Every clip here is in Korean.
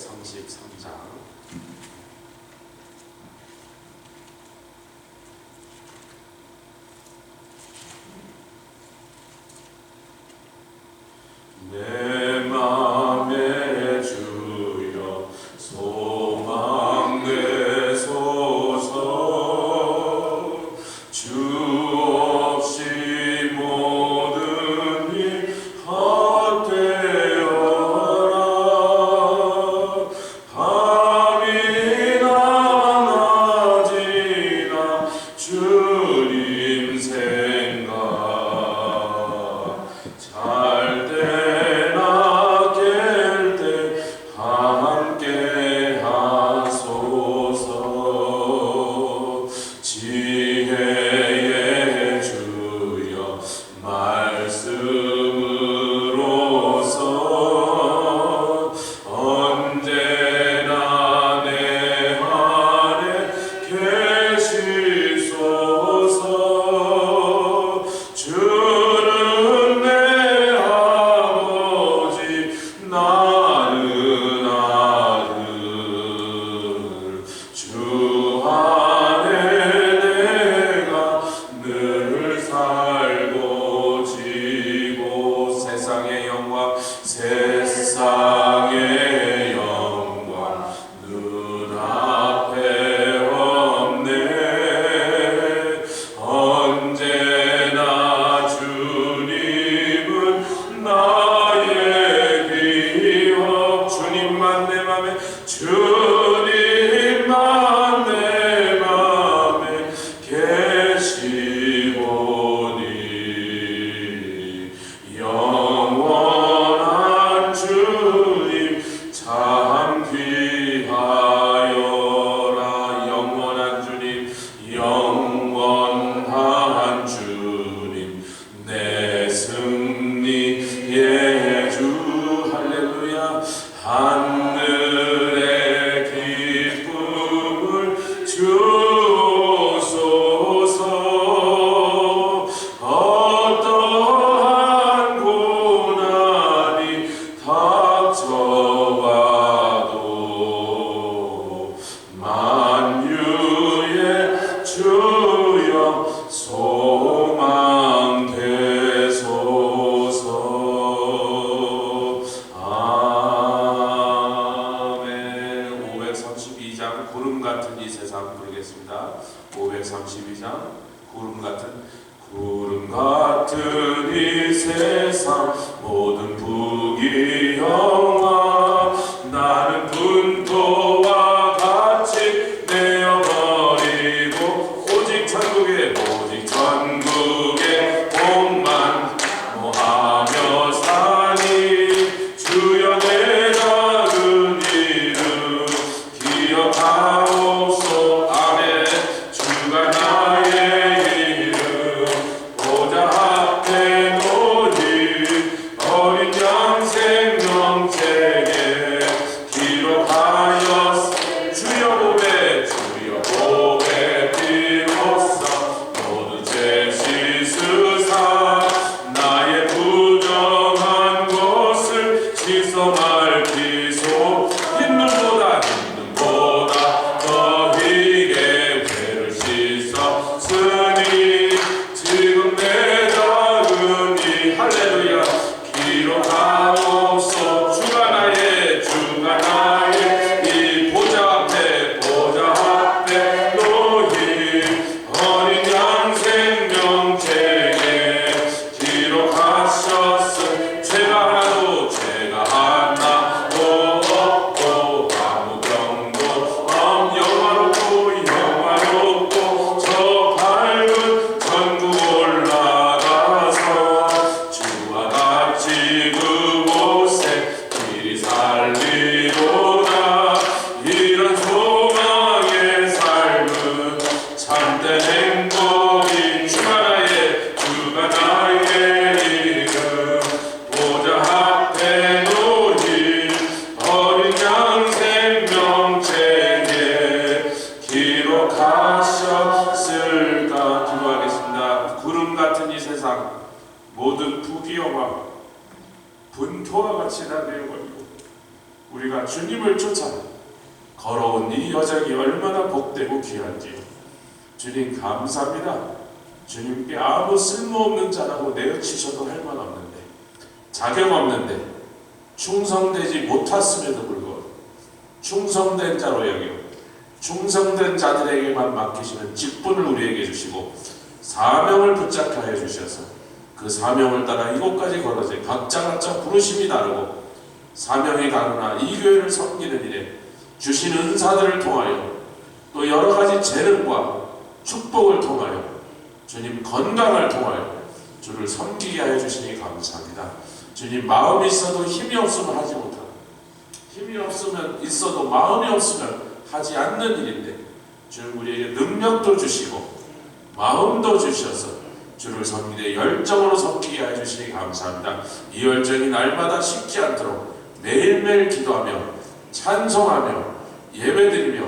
533장 내 맘에 주여 소망 내소서. 주 없이 모든 일 헛되어라. 밤이나 낮이나 주님 생각. 잘 때나 깰 때 함께 하소서. 지혜의 주여 말씀으로서 언제나 내 안에 계시소서. 주는 내 아버지 나는 아들. 주 안에 내가 늘 살고 지고. 세상의 영광 세상의 영광 눈앞에 없네. 언제나 주님은 나의 비업. 주님만 내 맘에 주님만 내 맘에 계시보니. 영원한 주님 참 귀하여라. 영원한 주님 영원한 주님 내 승리의 주. 할렐루야. 하늘의 기쁨을 주소서. 어떠한 고난이 닥쳐와도 만유의 주여 소망 되소서. 아멘. 532장 구름 같은 이 세상 부르겠습니다. 532장 구름 같은 이 세상 모든 부귀영화 나는 분토와 같이 내어버리고 오직 천국의 복만 모하며 사니. 주여 내 작은 이름 기억하옵소. 아멘. 주가 나의 이름 보좌 앞에 놓인 어린 양 생명책에 기록하였으니. 주여 보배 비로소 모든 죄 씻으사 나의 부정한 것을 씻어말 비소. 흰 눈보다 더 희게 죄를 씻었으니. 지금 내 작은 이 할렐루야 기록하옵소. 주가 나의 이 보좌 앞에 놓인 어린 양 생명책에 기록하셨음. 죄가 하나도 없고 아무 병도 영화롭고 저 밝은 천국 올라가서 주와 같이 그곳에 길이 살리로다. 이런 소망의 삶은 참된 행복인. 주가 나의 이름 보좌 앞에 놓인 어린 양 생명책에 기록하셨을까. 기도하겠습니다. 구름 같은 이 세상 모든 부귀영화 분토와 같이 다 내어버리고 우리가 주님을 쫓아 걸어온 이 여정이 얼마나 복되고 귀한지요. 주님 감사합니다. 주님께 아무 쓸모없는 자라고 내어치셔도 할 말 없는데, 자격 없는데, 충성되지 못했음에도 불구하고 충성된 자로 여겨 충성된 자들에게만 맡기시는 직분을 우리에게 주시고 사명을 붙잡게 하여 주셔서 그 사명을 따라 이곳까지 걸어져 각자 부르심이 다르고 사명이 다르나 이 교회를 섬기는 일에 주신 은사들을 통하여 또 여러 가지 재능과 축복을 통하여 주님 건강을 통하여 주를 섬기게 하여 주시니 감사합니다. 주님 마음이 있어도 힘이 없으면 하지 못하고 힘이 없으면 있어도 마음이 없으면 하지 않는 일인데 주님 우리에게 능력도 주시고 마음도 주셔서 주를 섬기되 열정으로 섬기게 하여 주시니 감사합니다. 이 열정이 날마다 식지 않도록 매일매일 기도하며 찬송하며 예배드리며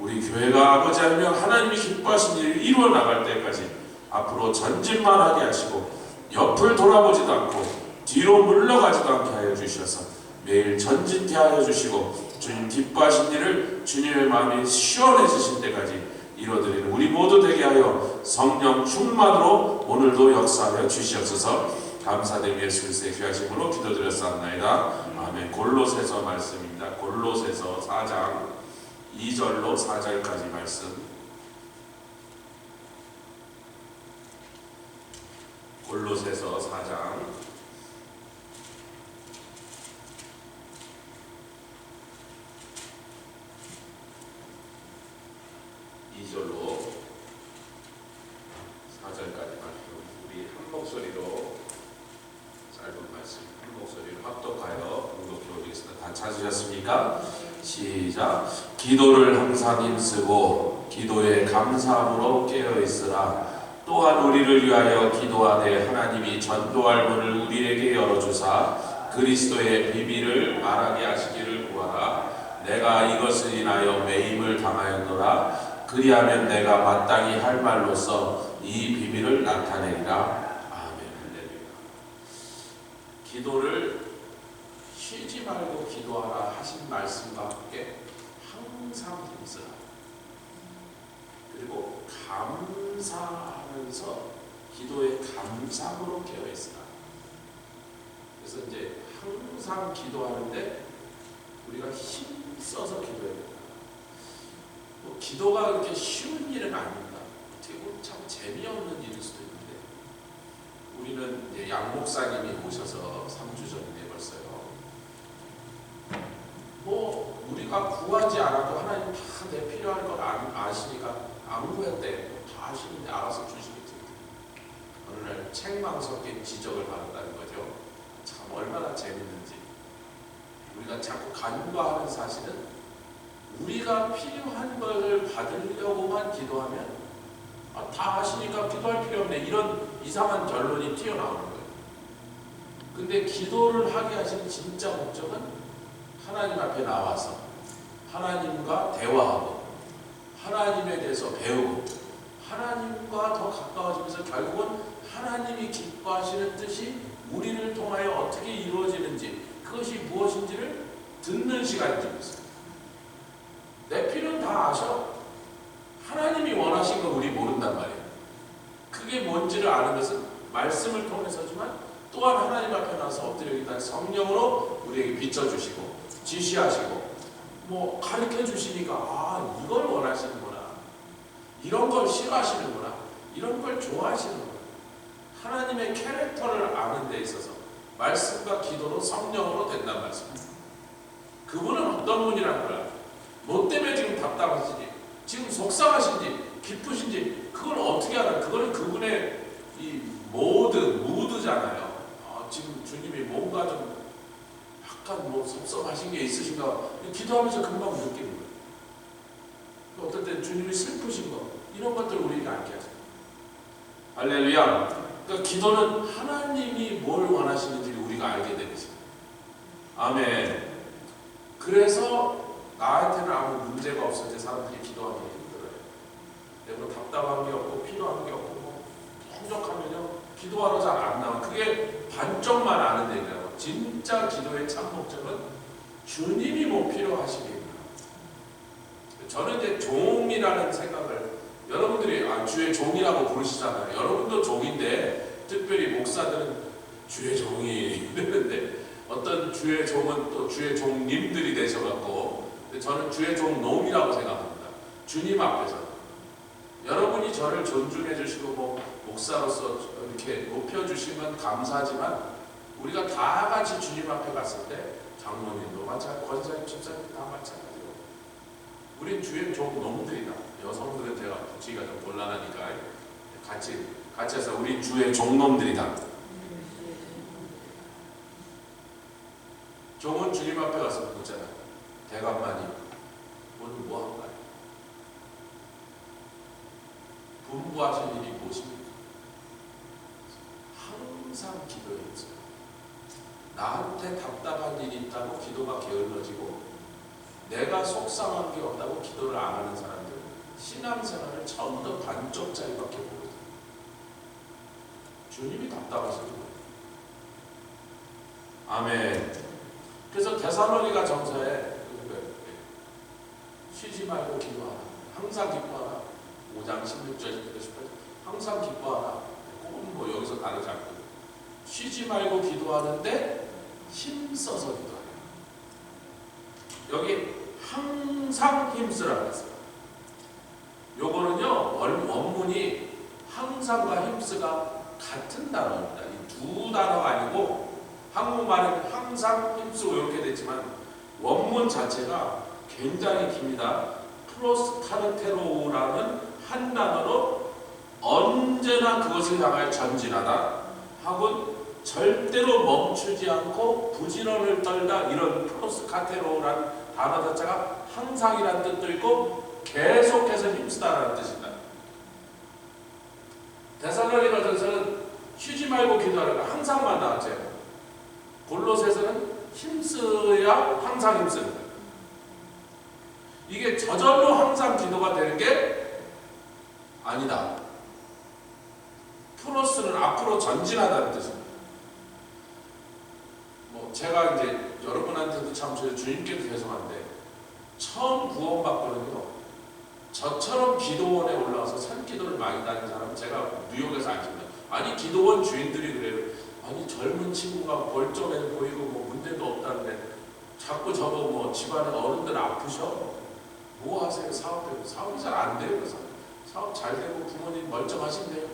우리 교회가 아버지 하며 하나님이 기뻐하신 일을 이루어 나갈 때까지 앞으로 전진만 하게 하시고 옆을 돌아보지도 않고 뒤로 물러가지도 않게 하여 주셔서 매일 전진케 하여 주시고 주님 기뻐하신 일을 주님의 마음이 시원해지실 때까지 이뤄드리는 우리 모두 되게 하여 성령 충만으로 오늘도 역사하여 주시옵소서. 감사드리며 예수 그리스도의 귀하심으로 기도드렸사옵나이다. 아멘. 골로새서 말씀입니다. 골로새서 4장 2절로 4절까지 말씀. 골로새서 4장 2절로 4절까지 말씀. 우리 한 목소리로 짧은 말씀 한 목소리로 합독하여 공독해 오겠습니다. 다 찾으셨습니까? 시작. 기도를 항상 힘쓰고 기도에 감사함으로 깨어있으라. 또한 우리를 위하여 기도하되 하나님이 전도할 문을 우리에게 열어주사 그리스도의 비밀을 말하게 하시기를 구하라. 내가 이것을 인하여 매임을 당하였노라. 그리하면 내가 마땅히 할 말로써 이 비밀을 나타내리라. 아멘. 할렐루야. 기도를 쉬지 말고 기도하라 하신 말씀과 함께 항상 힘쓰라. 그리고 감사하면서 기도의 감상으로 깨어있으라. 그래서 이제 항상 기도하는데 우리가 힘써서 기도해야 된다. 기도가 그렇게 쉬운 일은 아닙니다. 어떻게 보면 참 재미없는 일일 수도 있는데 우리는 이제 양 목사님이 오셔서 3주 전인데 벌써요. 뭐 우리가 구하지 않아도 하나님 다 내 필요한 걸 아시니까 안 구해도 돼. 다 아시는데 알아서 주시겠지. 어느 날 책망 섞인 지적을 받았다는 거죠. 참 얼마나 재밌는지. 우리가 자꾸 간과하는 사실은 우리가 필요한 것을 받으려고만 기도하면 다 아시니까 기도할 필요 없네, 이런 이상한 결론이 튀어나오는 거예요. 근데 기도를 하게 하시는 진짜 목적은 하나님 앞에 나와서 하나님과 대화하고 하나님에 대해서 배우고 하나님과 더 가까워지면서 결국은 하나님이 기뻐하시는 뜻이 우리를 통하여 어떻게 이루어지는지, 그것이 무엇인지를 듣는 시간이 되겠어요. 내 필요는 다 아셔. 하나님이 원하신 거 우리 모른단 말이에요. 그게 뭔지를 아는 것은 말씀을 통해서지만 또한 하나님 앞에 나서 엎드려 기도한 성령으로 우리에게 비춰주시고 지시하시고 뭐 가르쳐 주시니까 이걸 원하시는구나, 이런 걸 싫어하시는구나, 이런 걸 좋아하시는구나. 하나님의 캐릭터를 아는 데 있어서 말씀과 기도로 성령으로 된단 말씀입니다. 그분은 어떤 분이라는 걸, 뭐 때문에 지금 답답하신지, 지금 속상하신지, 기쁘신지, 그걸 어떻게 알아요? 그거는 그분의 이 무드잖아요. 지금 주님이 뭔가 좀 약간 뭐 섭섭하신 게 있으신가, 기도하면서 금방 느끼는 거예요. 어떨 때 주님이 슬프신 거, 이런 것들을 우리에게 알게 하세요. 할렐루야. 그러니까 기도는 하나님이 뭘 원하시는지를 우리가 알게 되는 거예요. 아멘. 그래서 나한테는 아무 문제가 없을 때 사람들이 기도하기 힘들어요. 내가 답답한 게 없고 필요한 게 없고 뭐 풍족하면요 기도하러 잘 안 나와. 그게 반쪽만 아는 얘기라고. 진짜 기도의 참 목적은 주님이 뭐 필요하시겠나? 저는 이제 종이라는 생각을 여러분들이 주의 종이라고 부르시잖아요. 여러분도 종인데 특별히 목사들은 주의 종이 이러는데 어떤 주의 종은 또 주의 종님들이 되셔갖고 저는 주의 종놈이라고 생각합니다. 주님 앞에서 여러분이 저를 존중해 주시고 뭐 목사로서 이렇게 높여주시면 감사하지만 우리가 다 같이 주님 앞에 갔을 때 장로님도 마찬가지고 권사님, 집사님 다 마찬가지고 우린 주의 종놈들이다. 여성들은 제가 붙이기가 좀 곤란하니까 같이 해서 우리 주의 종놈들이다. 종은 주님 앞에 가서 묻잖아요. 대감마님 오늘 뭐 할까요? 분부하신 일이 무엇입니까? 항상 기도해 있어요. 나한테 답답한 일이 있다고 기도가 게을러지고 내가 속상한 게 없다고 기도를 안 하는 사람들은 신앙생활을 처음부터 반쪽짜리밖에 모르죠. 주님이 답답하신 거예요. 아멘. 그래서 데살로니가 전서에 쉬지 말고 기도하라. 항상 기뻐하라. 5장 16절 18절 항상 기뻐하라. 꼭 뭐 여기서 다르지 않고 쉬지 말고 기도하는데 힘써서 기도하라. 여기 항상 힘쓰라고 했어요. 요거는요 원문이 항상과 힘쓰가 같은 단어입니다. 이 두 단어가 아니고 한국말은 항상 힘쓰고 이렇게 됐지만 원문 자체가 굉장히 깁니다. 프로스카르테로라는 한 단어로 언제나 그것을 향하여 전진하다 하고 절대로 멈추지 않고 부지런을 떨다 이런 프로스카테로라는 단어 자체가 항상이라는 뜻도 있고 계속해서 힘쓰다라는 뜻입니다. 데살로니가전서는 쉬지 말고 기도하라가 항상만 나왔죠. 골로새서는 힘써야 항상 힘쓰는 거예요. 이게 저절로 항상 기도가 되는 게 아니다. 프로스는 앞으로 전진하다는 뜻입니다. 뭐 제가 이제 여러분한테도 참 주님께도 죄송한데 처음 구원받고는요 저처럼 기도원에 올라와서 산기도를 많이 다니는 사람은 제가 뉴욕에서 아십니다. 아니 기도원 주인들이 그래요. 아니 젊은 친구가 멀쩡해 보이고 뭐 문제도 없다는데 자꾸 저거 뭐 집안에 어른들 아프셔. 뭐 하세요? 사업이 잘 안 돼요. 사업 잘 되고 부모님 멀쩡하신데요.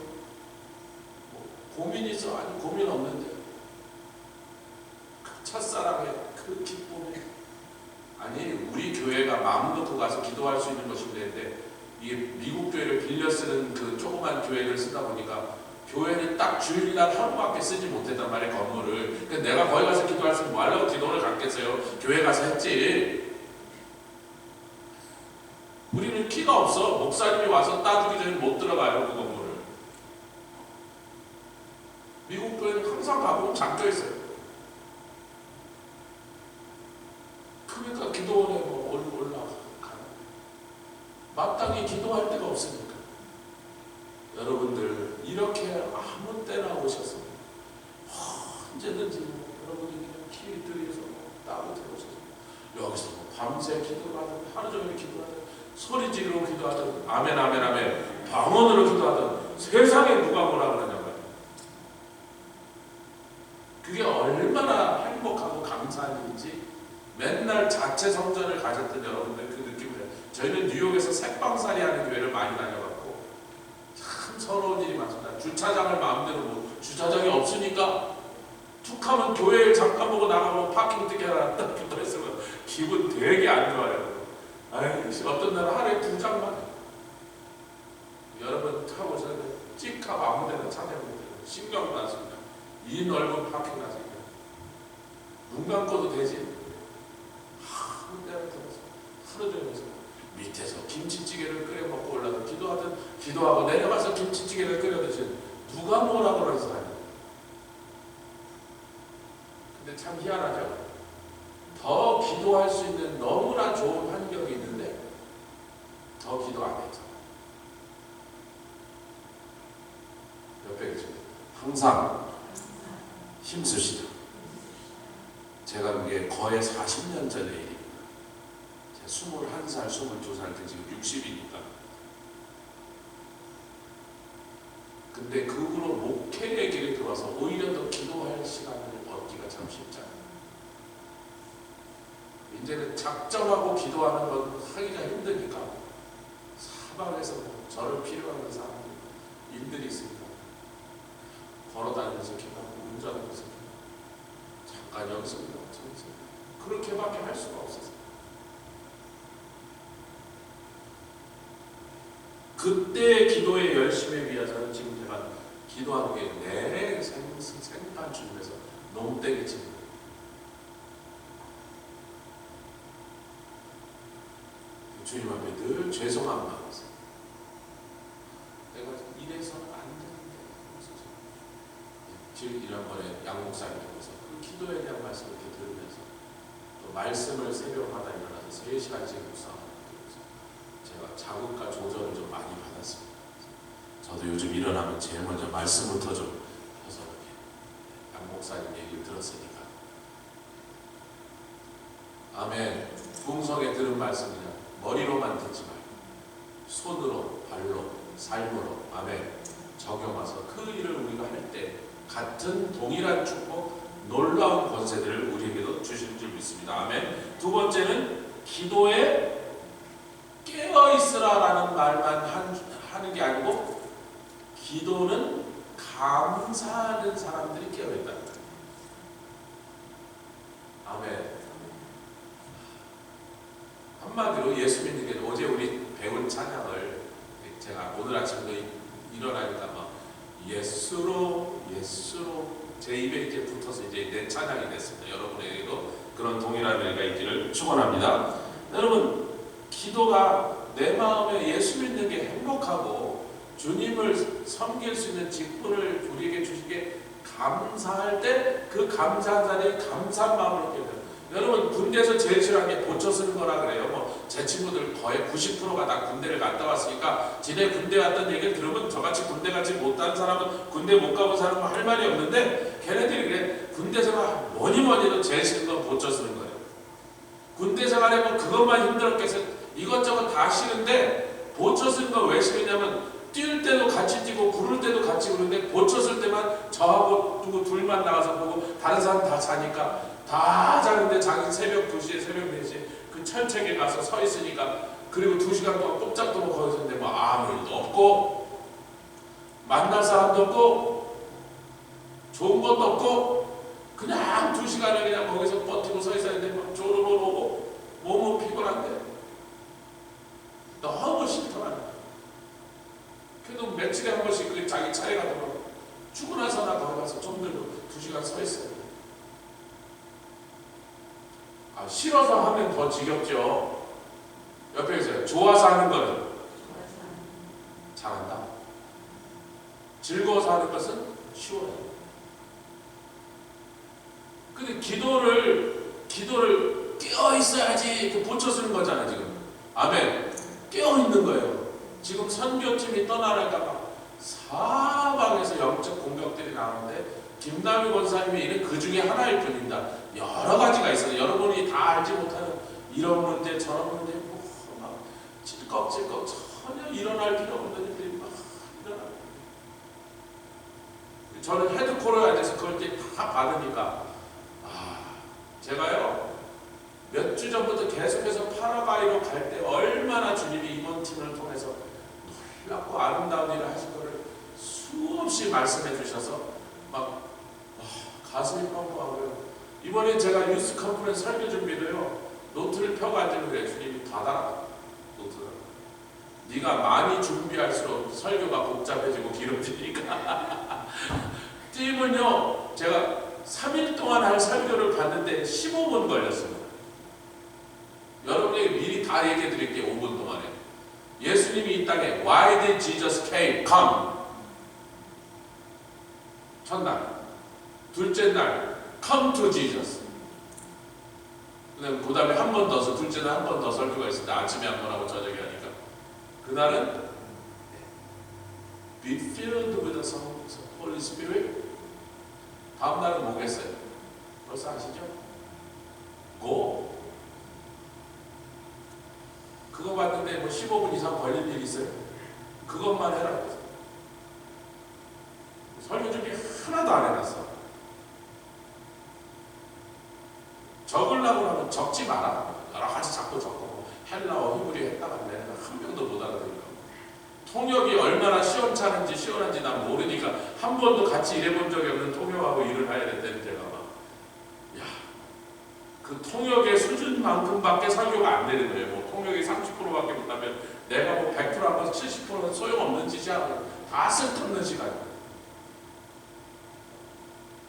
뭐 고민 있어? 아니 고민 없는데. 그 첫사랑의 그 기쁨이 아니 우리 교회가 마음 놓고 가서 기도할 수 있는 것인데 이게 미국 교회를 빌려 쓰는 그 조그만 교회를 쓰다 보니까 교회는 딱 주일날 하루밖에 쓰지 못했단 말이에요. 건물을. 그러니까 내가 거기 가서 기도할 수 뭐 하려고 기도를 갔겠어요. 교회 가서 했지. 우리는 키가 없어. 목사님이 와서 따주기 전에 못 들어가요. 그 건물을. 미국 교회는 항상 가보면 잠겨있어요. 그러니까 기도원에 뭐 올라가. 마땅히 기도할 데가 없으니까. 여러분들 이렇게 아무 때나 오셔서 언제든지 여러분이 그냥 키 들여서 따로 들어오셔서 여기서 밤새 기도하든 하루 종일 기도하든 소리 지르고 기도하든 아멘 아멘 아멘 방언으로 기도하든 세상에 누가 뭐라 그러냐고요. 그게 얼마나 행복하고 감사한 일인지 맨날 자체 성전을 가졌던 여러분들 그 느낌을 해요. 저희는 뉴욕에서 색방살이 하는 교회를 많이 다녀갖고 참 서러운 일이 많습니다. 주차장을 마음대로 뭐 주차장이 없으니까 툭하면 교회를 잠깐 보고 나가고 파킹 뜨게 하라 딱 기도했으면 기분 되게 안 좋아요. 아유, 어떤 날은 하루에 2장만 해요. 여러분 타고 저는 찍하고 아무 데나 찾아보면 돼요. 신경도 안 씁니다. 이 넓은 파킹 나서 눈 감고도 되지. 아무 데나 들어서 하루 종일 해서 밑에서 김치찌개를 끓여 먹고 올라서 기도하고 내려가서 김치찌개를 끓여 드시는 누가 뭐라고 그래서 하냐. 근데 참 희한하죠. 더 기도할 수 있는 너무나 좋은 환경이 있는데 더 기도 안 했죠. 옆에 계십니다. 항상 힘쓰시다. 제가 그게 거의 40년 전의 일입니다. 제가 21살, 22살 때 지금 60이니까. 근데 그 후로 목회의 길에 들어와서 오히려 더 기도할 시간을 얻기가 참 쉽지 않아요. 이제는 작정하고 기도하는 건 하기가 힘드니까 사방에서 저를 필요하는 사람들, 일들이 있으니까 걸어다니면서 기도하고 운전하면서 기도하고 잠깐 여기서 저기서 그렇게밖에 할 수가 없었어요. 그때의 기도의 열심에 비해서는 지금 제가 기도하는 게 내 생판 주님에서 농땡이 치는 거예요. 주님 앞에 늘 죄송한 마음이 있어요. 내가 이래서는 안 되는데. 지난번에 양 목사님 통해서 그 기도에 대한 말씀을 이렇게 들으면서 또 말씀을 새벽마다 일어나서 3시간씩 묵상하고 제가 자극과 조절을 좀 많이 받았습니다. 저도 요즘 일어나면 제일 먼저 말씀부터 좀 해서 이렇게 양 목사님 얘기를 들었으니까. 아멘. 궁성에 들은 말씀 그냥 머리로만 듣지 말고 손으로, 발로, 삶으로 아멘 적용해서 그 일을 우리가 할 때 같은 동일한 축복, 놀라운 권세들을 우리에게도 주실 줄 믿습니다. 아멘. 두 번째는 기도에 깨어있으라라는 말만 하는 게 아니고 기도는 감사하는 사람들이 깨어있다는 거예요. 아멘. 한마디로 예수 믿는 게 어제 우리 배운 찬양을 제가 오늘 아침도 일어나니까 막 예수로 제 입에 이제 붙어서 이제 내 찬양이 됐습니다. 여러분에게도 그런 동일한 은혜가 있기를 축원합니다. 여러분 기도가 내 마음에 예수 믿는 게 행복하고 주님을 섬길 수 있는 직분을 우리에게 주시게 감사할 때 그 감사한 자리에 감사한 마음을 얻게 돼요. 여러분 군대에서 제일 싫어하는 게 보초 쓰는 거라 그래요. 제 친구들 거의 90%가 다 군대를 갔다 왔으니까 지네 군대 갔다는 얘기를 들으면 저같이 군대 가지 못한 사람은 군대 못 가본 사람은 할 말이 없는데 걔네들이 그래. 군대 생활 뭐니 해도 제일 싫은 건 보초 쓰는 거예요. 군대 생활에 그것만 힘들었겠어. 이것저것 다 싫은데 보초 쓰는 건 왜 싫으냐면 뛸 때도 같이 뛰고 부를 때도 같이 부르는데 보초 쓸 때만 저하고 누구 둘만 나가서 보고 다른 사람 다 자니까 다 자는데 자기 새벽 2시에 새벽 4시에 그 철책에 가서 서 있으니까 그리고 2시간 동안 꼼짝도 거기서 있는데 아무 일도 없고 만날 사람도 없고 좋은 것도 없고 그냥 2시간을 그냥 거기서 버티고 서 있어야 되는데 막 졸음을 오고 몸은 피곤한데 너무 싫더라고요. 그래도 며칠에 한 번씩 자기 차에 가도 출근해서나 거기 가서 좀 들고 2시간 서 있어요. 싫어서 하면 더 지겹죠. 옆에 계세요. 좋아서 하는 거는 잘한다. 즐거워서 하는 것은 쉬워요. 근데 기도를 깨어 있어야지 그 보초 쓰는 거잖아요. 지금 아멘. 깨어 있는 거예요. 지금 선교팀이 떠나려다가 사방에서 영적 공격들이 나오는데 김남희 권사님의 일은 그 중에 하나일 뿐입니다. 여러 가지가 있어요. 여러분이 다 알지 못하는 이런 문제 저런 문제 막 찔꺽찔꺽 전혀 일어날 필요 없는 일들이 막 일어나요. 저는 헤드코러에 대해서 그걸 이제 다 받으니까 제가요 몇 주 전부터 계속해서 파라과이로 갈 때 얼마나 주님이 이번 팀을 통해서 놀랍고 아름다운 일을 하신 거를 수없이 말씀해 주셔서 막 가슴이 뻥뻥하고요. 이번에 제가 유스 컨퍼런스 설교 준비를요 노트를 펴가지고 그래. 주님이 다 달아 노트를. 네가 많이 준비할수록 설교가 복잡해지고 길어지니까 팀은요 제가 3일 동안 할 설교를 봤는데 15분 걸렸습니다. 여러분에게 미리 다 얘기해 드릴게요. 5분 동안에 예수님이 이 땅에 Why did Jesus came? Come. 첫날 둘째 날 Come to Jesus. 그 다음에 한 번 더, 둘째 날 한 번 더 설교가 있습니다. 아침에 한 번 하고 저녁에 하니까. 그날은 Be filled with the Holy Spirit. 다음 날은 뭐겠어요? 벌써 아시죠? 고. 그거 봤는데 뭐 15분 이상 걸릴 일 있어요? 그것만 해라. 설교 준비 하나도 안 해놨어. 적으려고 하면 적지 마라. 여러 가지 자꾸 적고 헬라어 히브리 했다가 내가 한 명도 못 알아들으니까. 통역이 얼마나 시원한지 난 모르니까 한 번도 같이 일해본 적이 없는 통역하고 일을 해야 된다는 제가 막 야, 그 통역의 수준만큼밖에 설교가 안 되는 거예요. 뭐 통역이 30%밖에 못하면 내가 뭐 100%하고 70%는 소용없는 짓이야. 다 쓸데없는 시간이야.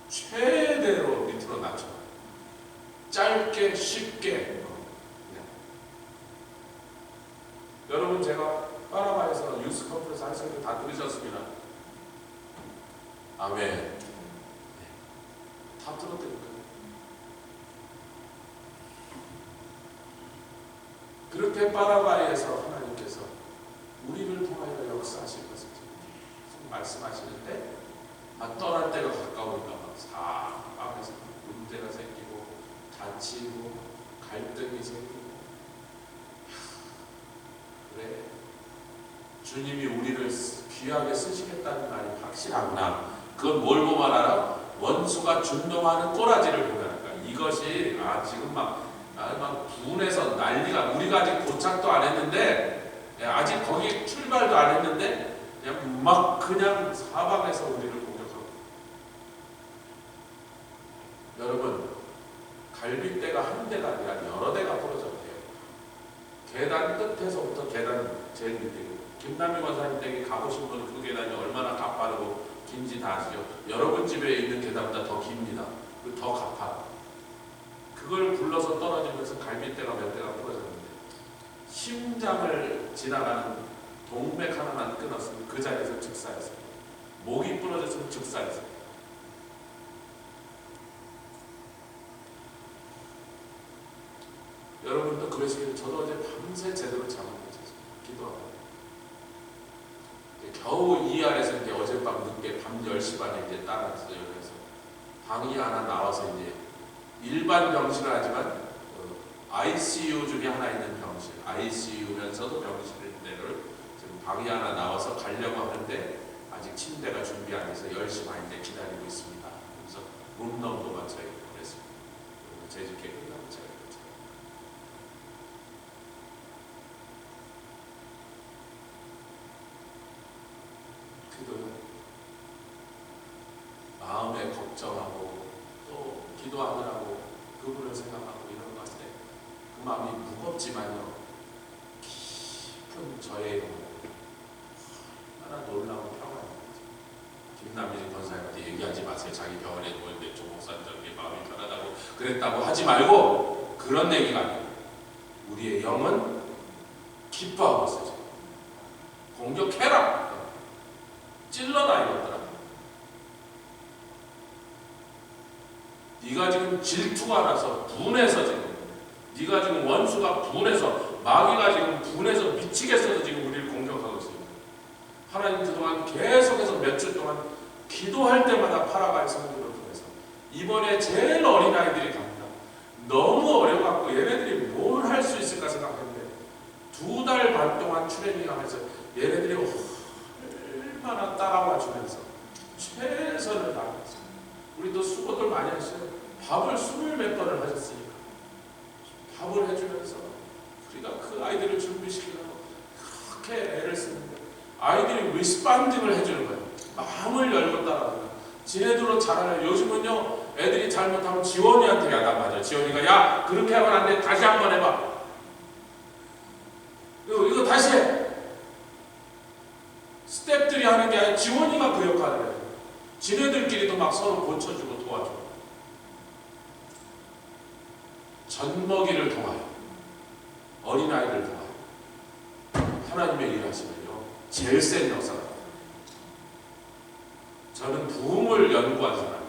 최대로 밑으로 낮춰. 짧게 쉽게. 여러분 제가 파나마에서 유스 컨퍼런스 한 설교 다 들으셨습니다. 아멘. 네. 다 들었다니까요. 그렇게 파나마에서 하나님께서 우리를 통하여 역사하실 것을 말씀하시는데 떠날 때가 가까우니까 막 사방에서 문제가 생기고 다치고 갈등이 생기고 그래 주님이 우리를 귀하게 쓰시겠다는 말이 확실하구나. 그건 뭘 보면 알아? 원수가 준동하는 꼬라지를 보면 알까. 이것이 지금 막 분해서 난리가 우리가 아직 도착도 안 했는데 아직 거기 출발도 안 했는데 그냥 사방에서 우리를 공격하고. 여러분 갈빗대가 한 대가 아니라 여러 대가 부러졌대요. 계단 끝에서부터 계단 제일 밑에 김남희 권사님 댁에 가보신 분은 그 계단이 얼마나 가파르고 긴지 다 아시죠? 여러분 집에 있는 계단보다 더 깁니다. 더 가파라. 그걸 굴러서 떨어지면서 갈빗대가 몇 대가 부러졌는데 심장을 지나가는 동맥 하나만 끊었으면 그 자리에서 즉사했어요. 목이 부러졌으면 즉사했어요. 여러분도 그러시길 저도 어제 밤새 제대로 잠을 못 잤어요. 기도하고 겨우 ER에서 이제 어젯밤 늦게 밤 10시 반에 이제 따라왔어요. 그래서 방이 하나 나와서 이제 일반 병실을 하지만 ICU 중에 하나 있는 병실, ICU면서도 병실을 지금 방이 하나 나와서 가려고 하는데 아직 침대가 준비 안 돼서 10시 반인데 기다리고 있습니다. 그래서 룸넘도 맞춰야 그랬습니다. 재직계 끝나고 제가 기도는 마음에 걱정하고 또 기도하느라고 그분을 생각하고 이런 건데 그 마음이 무겁지만요 깊은 저의 얼마나 놀라운 평화입니다. 김남일 권사님한테 얘기하지 마세요. 자기 병원에 누워있는데 조 목사님께 마음이 편하다고 그랬다고 하지 말고 그런 얘기가 아니에요. 우리의 영은 기뻐하고 있어요. 공격해라. 찔러라 이것들아. 네가 지금 질투가 나서 분해서 지금 네가 지금 원수가 분해서 마귀가 지금 분해서 미치겠어서 지금 우리를 공격하고 있습니다. 하나님 그동안 계속해서 몇 주 동안 기도할 때마다 파라과이 성도를 통해서 이번에 제일 어린 아이들이 갑니다. 너무 어려워갖고 얘네들이 뭘 할 수 있을까 생각했는데 2달 반 동안 트레이닝하면서 얘네들이 얼마나 따라와 주면서 최선을 다했어요. 우리도 수고들 많이 했어요. 밥을 20몇 번을 하셨으니까 밥을 해주면서 우리가 그 아이들을 준비시키려고 그렇게 애를 쓰는데 아이들이 리스판딩을 해주는 거예요. 마음을 열고 따라가는 지네들로 잘하는. 요즘은요 애들이 잘못하면 지원이한테 야단 맞아요. 지원이가 야 그렇게 하면 안 돼. 다시 한번 해봐. 이거 다시 해. 스태프들이 하는 게 아니라 지원이가 그 역할을 해요. 지네들끼리도 막 서로 고쳐주고 도와주고. 젖먹이를 통하여 어린아이를 통하여 하나님의 일을 하시면요 제일 센 역사가 됩니다. 저는 부흥을 연구한 사람이에요.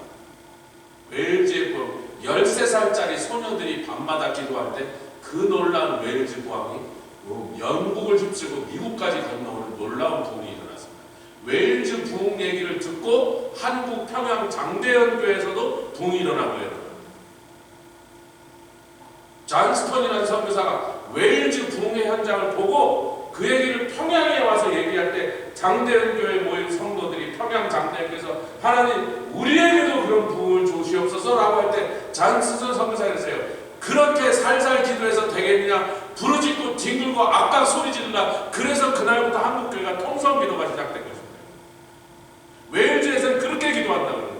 웨일즈의 부흥 13살짜리 소녀들이 밤마다 기도할 때 그 놀라운 웨일즈 부흥이 영국을 휩쓸고 미국까지 건너오는 놀라운 부흥이 일어났습니다. 웨일즈 부흥 얘기를 듣고 한국 평양 장대현 교회에서도 부흥이 일어나고요. 존 스톤이라는 선교사가 웨일즈 붕괴 현장을 보고 그 얘기를 평양에 와서 얘기할 때 장대현 교회 모인 성도들이 평양 장대현께서 하나님 우리에게도 그런 부흥을 주시옵소서라고 할 때 존 스톤 선교사가 그랬어요. 그렇게 살살 기도해서 되겠느냐? 부르짖고 뒹굴고 악각 소리 지르라. 그래서 그날부터 한국교회가 통성기도가 시작된 것입니다. 웨일즈에서는 그렇게 기도한다고 그러는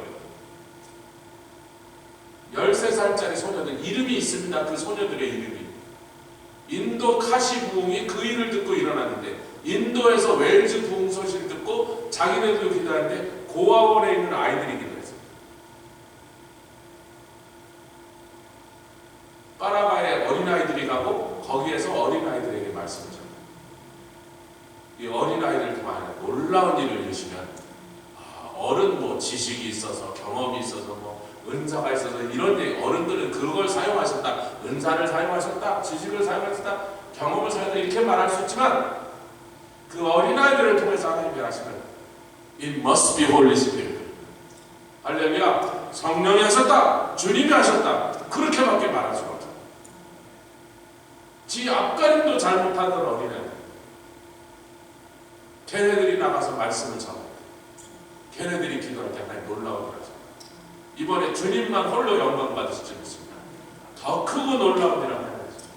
거예요. 13살짜리 소녀들 이름이 있습니다. 그 소녀들의 이름이. 인도 카시 부흥이 그 일을 듣고 일어났는데 인도에서 웨일즈 부흥 소식을 듣고 자기네들도 기도하는데 고아원에 있는 아이들이 기도했어요. 파라과이에 어린아이들이 가고 거기에서 어린아이들에게 말씀을 전해요. 이 어린아이들 통한 놀라운 일을 이루시면 어른 뭐 지식이 있어서 경험이 있어서 뭐 은사가 있어서 이런 얘기, 어른들은 그걸 사용하셨다, 은사를 사용하셨다, 지식을 사용하셨다, 경험을 사용했다 이렇게 말할 수 있지만 그 어린아이들을 통해서 하나님이 하시면 It must be Holy Spirit. 할렐루야. 성령이 하셨다, 주님이 하셨다, 그렇게밖에 말할 수가 없다. 지 앞가림도 잘못하던 어린애들, 걔네들이 나가서 말씀을 전합니다. 걔네들이 기도할 때 하나님 놀라운 일을 하십니다. 이번에 주님만 홀로 영광 받으실 줄 믿습니다. 더 크고 놀라운 일을 하나님 하십니다.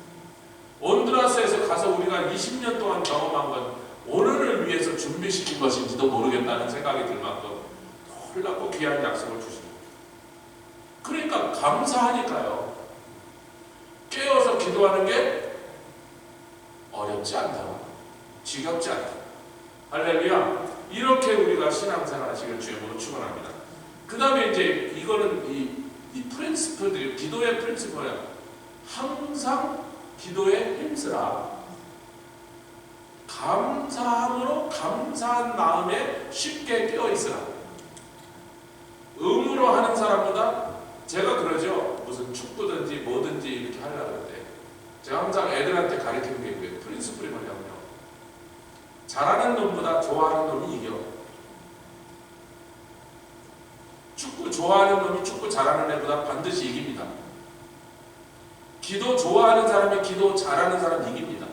온두라스에서 가서 우리가 20년 동안 경험한 건 오늘을 위해서 준비시킨 것인지도 모르겠다는 생각이 들 만큼 놀랍고 귀한 약속을 주십니다. 그러니까 감사하니까요. 깨어서 기도하는 게 어렵지 않다, 지겹지 않다. 할렐루야. 이렇게 우리가 신앙생활 하시길 주님으로 축원합니다. 그 다음에 이제 이거는 이 프린시플들이 기도의 프린시플이야. 항상 기도에 힘쓰라. 감사함으로 감사한 마음에 쉽게 깨어 있으라. 의무로 하는 사람보다 제가 그러죠. 무슨 축구든지 뭐든지 이렇게 하려고 할 때 제가 항상 애들한테 가르치는 게 있고요. 프린시플이 뭐냐면요. 잘하는 놈보다 좋아하는 놈이 이겨. 축구 좋아하는 놈이 축구 잘하는 애보다 반드시 이깁니다. 기도 좋아하는 사람이 기도 잘하는 사람 이깁니다.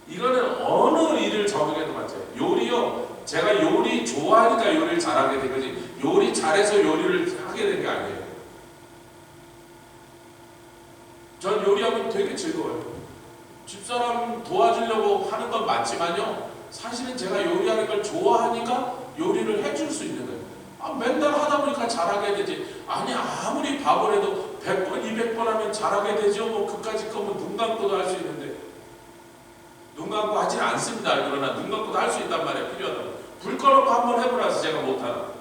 이거는 어느 일을 적용해도 맞아요. 요리요. 제가 요리 좋아하니까 요리를 잘하게 된 거지 요리 잘해서 요리를 하게 된 게 아니에요. 전 요리하면 되게 즐거워요. 집사람 도와주려고 하는 건 맞지만요. 사실은 제가 요리하는 걸 좋아하니까 요리를 해줄 수 있는 거예요. 맨날 하다 보니까 잘하게 되지. 아니 아무리 밥을 해도 100번, 200번 하면 잘하게 되죠. 뭐 그까짓 거면 눈 감고도 할 수 있는데 눈 감고 하지는 않습니다. 그러나 눈 감고도 할 수 있단 말이에요. 필요하다고. 불 꺼놓고 한번 해보라서 제가 못하는.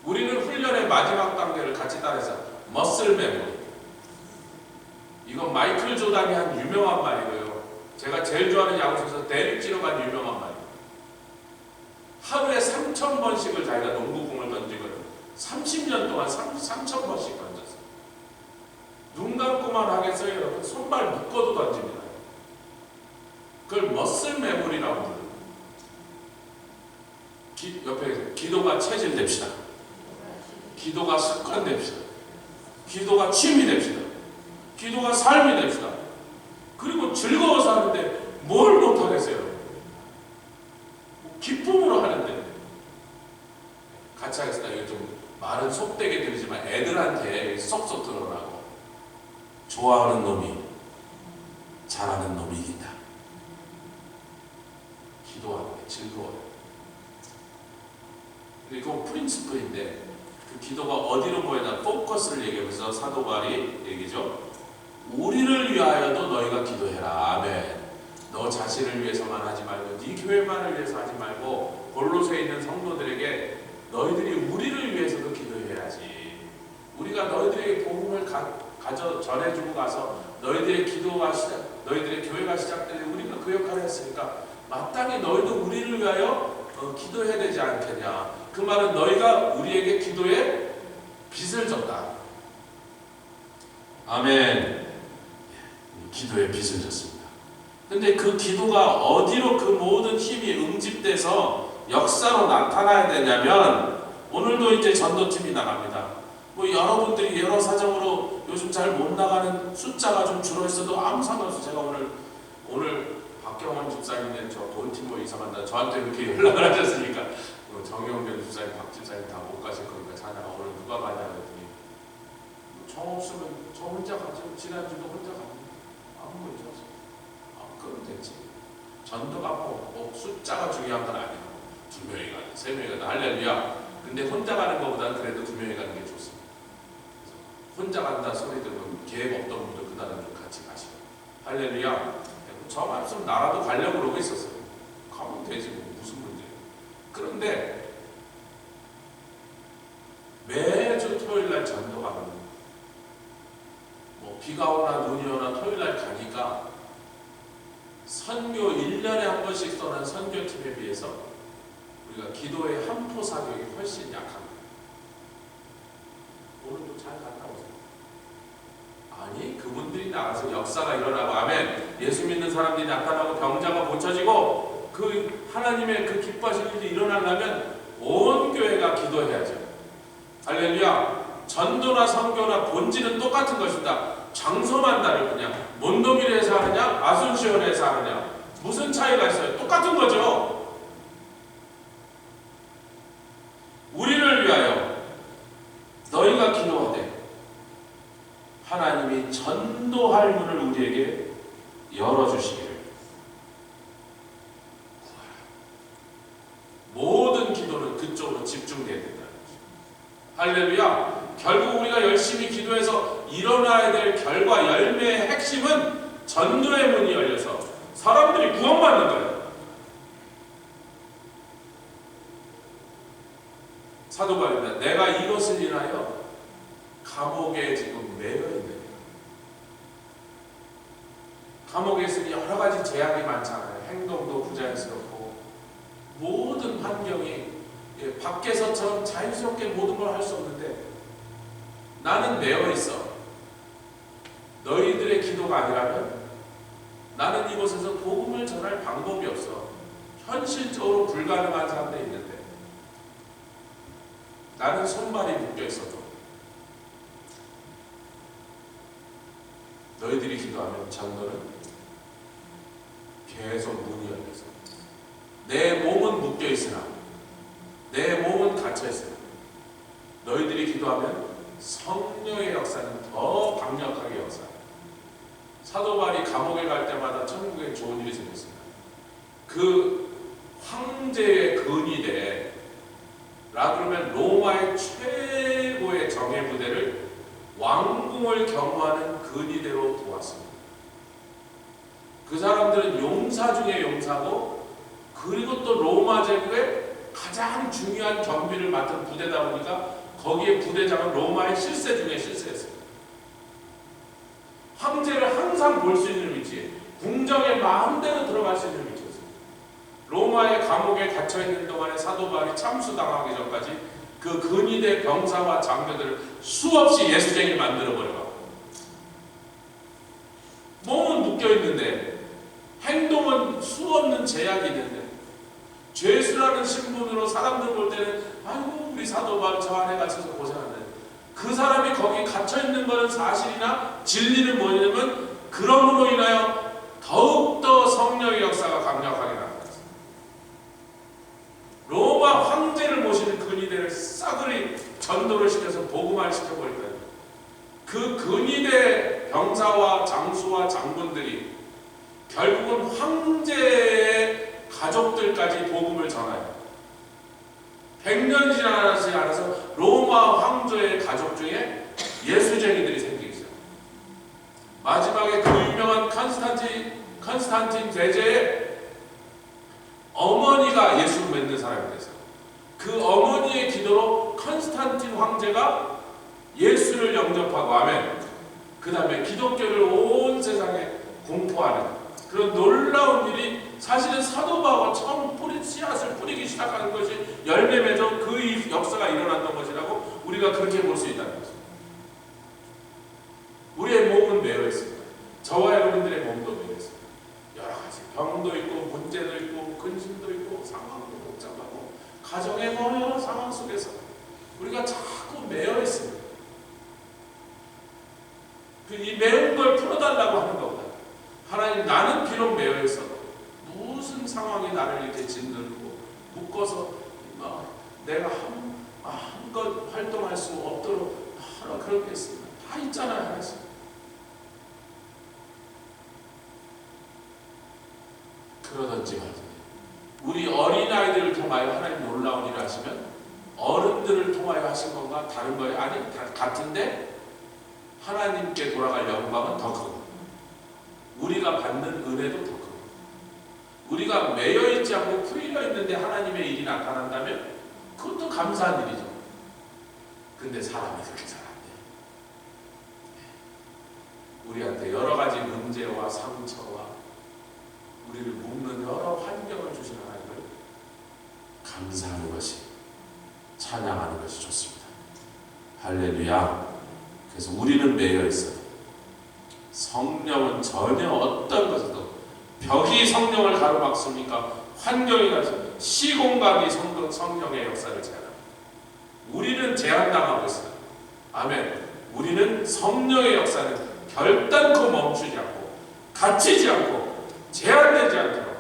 우리는 훈련의 마지막 단계를 같이 따라해서 머슬 메모리. 이건 마이클 조단이 한 유명한 말이고요. 제가 제일 좋아하는 야구선수 데릭 지로가 한 유명한 말이에요. 하루에 3,000번씩을 자기가 농구공을 던지거든. 30년 동안 3,000번씩 던졌어요. 눈 감고만 하겠어요, 여러분? 손발 묶어도 던집니다. 그걸 머슬 메모리라고 부르는 거예요. 옆에 기도가 체질 됩시다. 기도가 습관 됩시다. 기도가 취미 됩시다. 기도가 삶이 됩시다. 그리고 즐거워서 하는데 뭘 못하겠어요? 기쁨으로 하는데 같이 하겠습니다. 이거 좀 말은 속되게 들리지만 애들한테 쏙쏙 들어라고. 좋아하는 놈이 잘하는 놈이 이긴다. 기도하는 게 즐거워요. 그리고 프린시플인데 그 기도가 어디로 모여나 포커스를 얘기하면서 사도 바울이 얘기죠. 우리를 위하여도 너희가 기도해라. 아멘. 너 자신을 위해서만 하지 말고 네 교회만을 위해서 하지 말고 골로새에 있는 성도들에게 너희들이 우리를 위해서도 기도해야지. 우리가 너희들에게 복음을 가져 전해주고 가서 너희들의 기도가 너희들의 교회가 시작될 때 우리가 그 역할을 했으니까 마땅히 너희도 우리를 위하여 기도해야 되지 않겠냐. 그 말은 너희가 우리에게 기도에 빚을 졌다. 아멘. 기도에 빚을 졌습니다. 근데 그 기도가 어디로 그 모든 힘이 응집돼서 역사로 나타나야 되냐면 오늘도 이제 전도팀이 나갑니다. 뭐 여러분들이 여러 사정으로 요즘 잘 못 나가는 숫자가 좀 줄어있어도 아무 상관없어요. 제가 오늘 박경원 집사님은 저 본팀으로 이사간다 저한테 이렇게 연락을 하셨으니까 정영변 집사님, 박 집사님 다 못 가실 거니까 자녀가 오늘 누가 가냐 그랬더니 정 없으면 저 혼자 가죠. 지난주도 혼자 갑니다. 아무 문제 없어요. 그럼 됐지. 전도가 뭐 숫자가 중요한 건 아니고 2명이 가든 3명이 가든 할렐루야. 근데 혼자 가는 것보다는 그래도 2명이 가는 게 좋습니다. 혼자 간다 소리 들으면 계획 없던 분들 그날은 좀 같이 가시고 할렐루야. 저 말씀 나라도 가려고 그러고 있었어요. 가면 되지 뭐 무슨 문제예요. 그런데 매주 토요일날 전도 가는 뭐 비가 오나 눈이 오나 토요일날 가니까 선교 1년에 한 번씩 떠난 선교팀에 비해서 우리가 기도의 한포 사격이 훨씬 약합니다. 오늘도 잘 갔다 오세요. 아니 그분들이 나가서 역사가 일어나고 아멘 예수 믿는 사람들이 나타나고 병자가 고쳐지고 그 하나님의 그 기뻐하실 일이 일어나려면 온 교회가 기도해야죠. 할렐루야. 전도나 선교나 본질은 똑같은 것이다. 장소만 다르냐 몬도밀에서 하느냐 아순시온에서 하느냐 무슨 차이가 있어요? 똑같은 거죠. 우리를 위하여 너희가 기도하되 하나님이 전도할 문을 우리에게 열어주시기를 구하라. 모든 기도는 그쪽으로 집중되어야 된다는 거죠. 할렐루야. 결국 우리가 열심히 기도해서 일어나야 될 결과 열매의 핵심은 전도의 문이 열려서 사람들이 구원받는 거예요. 사도 바울입니다. 내가 이것을 인하여 감옥에 지금 매여 있는 거예요. 감옥에 있으니 여러 가지 제약이 많잖아요. 행동도 부자연스럽고 모든 환경이 밖에서처럼 자유스럽게 모든 걸 할 수 없는데 나는 매여 있어. 너희들의 기도가 아니라면 나는 이곳에서 복음을 전할 방법이 없어. 현실적으로 불가능한 사람들이 있는데 나는 손발이 묶여 있어도 너희들이 기도하면 전도는 계속 문이 열려서 내 몸은 묶여 있으나 내 몸은 갇혀 있으나 너희들이 기도하면 성령의 역사는 더 강력하게 역사해요. 사도 바울이 감옥에 갈 때마다 천국에 좋은 일이 생겼습니다. 그 황제의 근위대 라 그러면 로마의 최고의 정예 부대를 왕궁을 경호하는 근위대로 도왔습니다. 그 사람들은 용사 중에 용사고 그리고 또 로마 제국의 가장 중요한 경비를 맡은 부대다 보니까 거기에 부대장은 로마의 실세 중에 실세였어요. 황제를 항상 볼 수 있는 위치에 궁정에 마음대로 들어갈 수 있는 위치였어요. 로마의 감옥에 갇혀있는 동안에 사도 바울이 참수당하기 전까지 그 근위대 병사와 장교들을 수없이 예수쟁이 만들어버려요. 몸은 묶여있는데 행동은 수없는 제약이 있는데 죄수라는 신분으로 사람들 볼 때는 아이고 우리 사도 바울 저 안에 갇혀서 고생하네. 그 사람이 거기 갇혀있는 것은 사실이나 진리는 뭐냐면 그럼으로 인하여 더욱더 성령의 역사가 강력하게 나타났습니다. 로마 황제를 모시는 근위대를 싸그리 전도를 시켜서 복음화를 시켜버렸다. 그 근위대 병사와 장수와 장군들이 결국은 황제의 가족들까지 복음을 전하여 100년 지나지 않아서 로마 황제의 가족 중에 예수쟁이들이 생기기 시작합니다. 마지막에 그 유명한 컨스탄틴 대제의 어머니가 예수 믿는 사람이 됐어요. 그 어머니의 기도로 컨스탄틴 황제가 예수를 영접하고 아멘. 그 다음에 기독교를 온 세상에 공포하는 그런 놀라운 일이 사실은 사도 바울가 처음 씨앗을 뿌리기 시작하는 것이 열매 맺어 그 역사가 일어났던 것이라고 우리가 그렇게 볼 수 있다는 것입니다. 우리의 몸은 매여 있습니다. 저와 여러분들의 몸도 매여 있습니다. 여러 가지 병도 있고 문제도 있고 근심도 있고 상황도 복잡하고 가정의 여러 상황 속에서 우리가 자꾸 매여 있습니다. 이 매운 걸 풀어달라고 하는 것보다 하나님, 나는 비록 매여 있어도 무슨 상황이 나를 이렇게 짓누르고 묶어서 내가 한껏 활동할 수 없도록 하나 그렇게 했습니다. 다 있잖아요. 하나씩. 그러든지 말든지 우리 어린아이들을 통하여 하나님 놀라운 일을 하시면 어른들을 통하여 하신 건가 다른 거예요? 아니, 같은데 하나님께 돌아갈 영광은 더 크고 우리가 받는 은혜도 더 크고 우리가 매여있지 않고 풀려 있는데 하나님의 일이 나타난다면 그것도 감사한 일이죠. 근데 사람이 그렇게 잘 안 돼요. 우리한테 여러 가지 문제와 상처와 우리를 묶는 여러 환경을 주신 하나님을 감사하는 것이, 찬양하는 것이 좋습니다. 할렐루야. 그래서 우리는 매여 있어도 성령은 전혀 어떤 것에도 벽이 성령을 가로막습니까? 환경이 가서 시공간이 성령의 역사를 제한합니다. 우리는 제한당하고 있어요. 아멘. 우리는 성령의 역사는 결단코 멈추지 않고 갇히지 않고 제한되지 않도록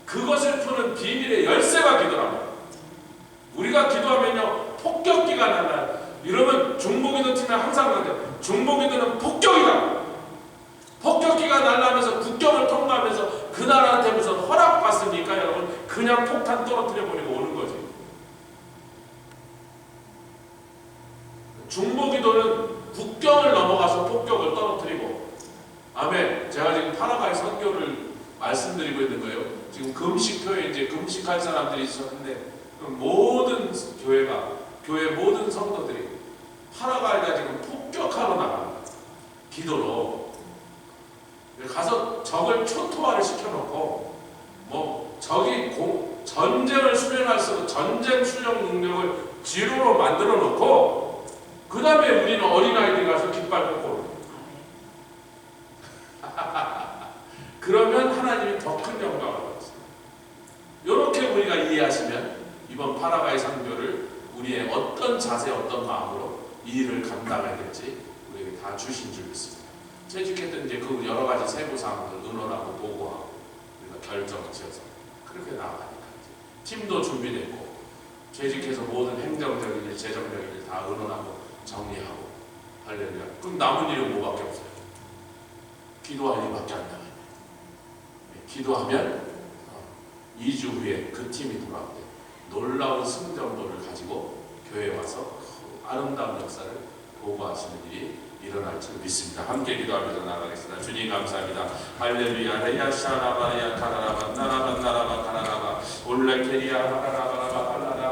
그것을 푸는 비밀의 열쇠가 기도랍니다. 우리가 기도하면요 폭격기가 날라요. 이러면 중보기도 팀에 항상 그런데 중보기도는 폭격이다. 폭격기가 날라면서 국경을 통과하면서 그 나라한테 무슨 허락받습니까? 여러분 그냥 폭탄 떨어뜨려 버리고 오는 거지. 중보기도는 국경을 넘어가서 폭격을 떨어뜨리고, 아멘. 제가 지금 파라과이 선교를 말씀드리고 있는 거예요. 지금 금식표에 이제 금식할 사람들이 있었는데 모든 교회 모든 성도들이 파라과이가 지금 폭격하러 나갑니다. 기도로 가서 적을 초토화를 시켜놓고 적이 전쟁을 수행할 수 있는 전쟁 수령 능력을 지루로 만들어 놓고 그 다음에 우리는 어린아이들이 가서 깃발 꽂고 그러면 하나님이 더 큰 영광을 받습니다. 이렇게 우리가 이해하시면 이번 파라과이 선교를 우리의 어떤 자세, 어떤 마음으로 이 일을 감당해야 될지 우리에게 다 주신 줄 믿습니다. 퇴직했던 이제 그 여러 가지 세부 사항들 의논하고 보고하고 우리가 결정지어서 그렇게 나아가니까 팀도 준비됐고 퇴직해서 모든 행정적인 일, 재정적인 일 다 의논하고 정리하고 할렐루야. 그럼 남은 일은 뭐밖에 없어요? 기도할 일밖에 안 남아요. 기도하면 2주 후에 그 팀이 돌아오는데 놀라운 승전보를 가지고 교회에 와서 아름다운 역사를 보고하시는 일이 일어날 줄 믿습니다. 함께 기도하면서 나가겠습니다. 주님 감사합니다. 할렐루야. 레야샤라바야 카라라바 나라바 나라바 카라라바 올레케리아 하라라바라바 할라라